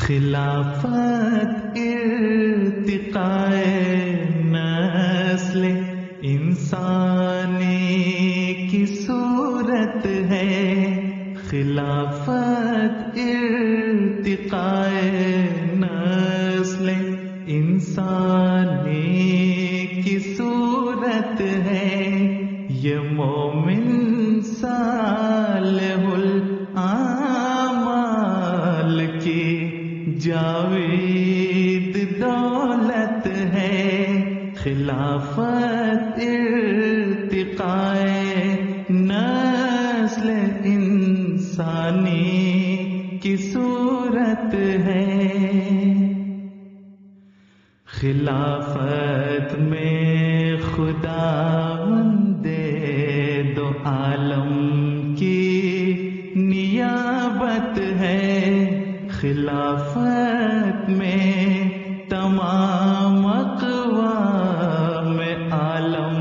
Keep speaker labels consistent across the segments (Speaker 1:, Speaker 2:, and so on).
Speaker 1: خلافت ارتقاء نسل انسانی کی صورت ہے، خلافت ارتقاء نسل انسانی کی صورت ہے، یہ مومن صالح الاعمال کی جاوید دولت ہے، خلافت ارتقاء نسل انسانی کی صورت ہے۔ خلافت میں خداوند دو عالم کی نیابت ہے، خلافت میں تمام اقوام عالم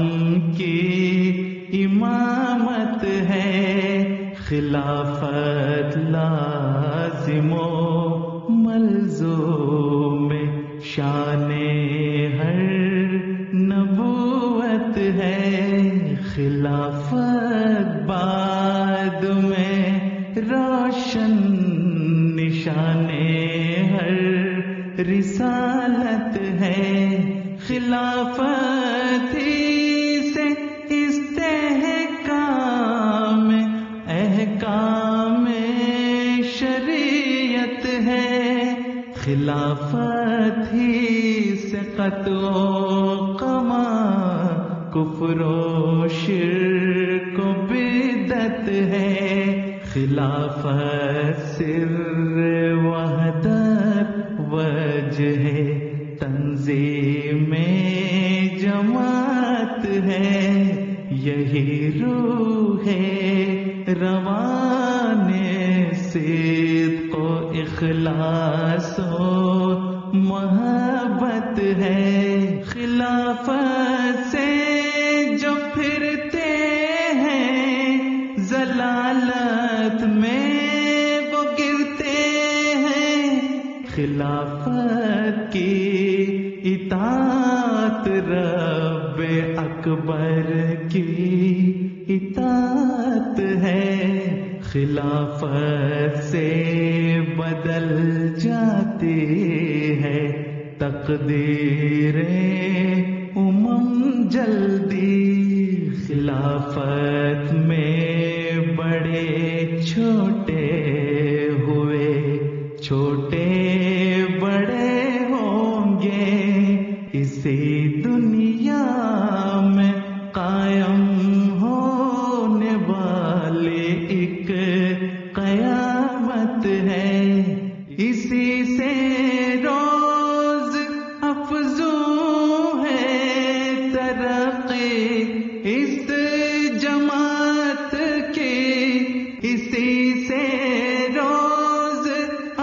Speaker 1: کی امامت ہے، خلافت لازم و ملزوم شان ہر نبوت ہے، خلافت بعد میں روشن نشان ہر رسالت ہے، خلافت ہی سے استحکام احکام شریعت ہے، خلافت ہی سے قطع و قما کفر و شرک و بدعت ہے، خلافت سر وحدت وجہ تنظیم جماعت ہے، یہی روح روان صدق و اخلاص و محبت ہے، خلافت سے جو پھرتے ہیں ضلالت میں وہ گرتے ہیں، خلافت کی اطاعت رب اکبر کی اطاعت ہے، خلافت سے بدل جاتی ہے تقدیر امم جلدی، خلافت میں بڑے چھوٹے ہوئے چھوٹے بڑے ہوں گے، اسی دنیا میں قائم ہونے والی ایک قیامت ہے، اسی سے روز افزوں ہے ترقی اس جماعت کی، اسی سے روز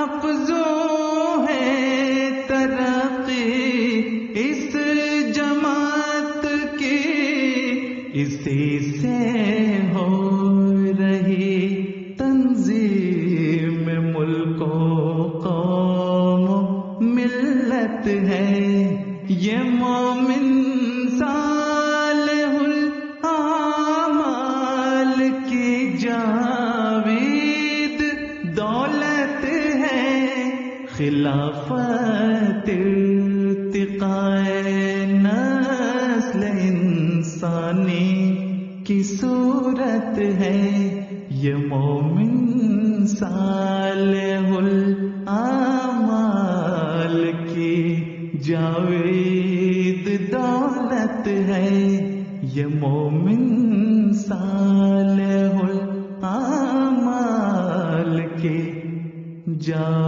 Speaker 1: افزوں ہے ترقی اس جماعت کی، اسی سے ہو رہی تنظیم ملک و قوم و ملت ہے، یہ مومن صالح الاعمال کی جاوید دولت ہے، خلافت ارتقاء نسل انسانی کی صورت ہے، یہ مومن صالح الاعمال کی جاوید دولت ہے، یہ مومن صالح الاعمال کی جاوید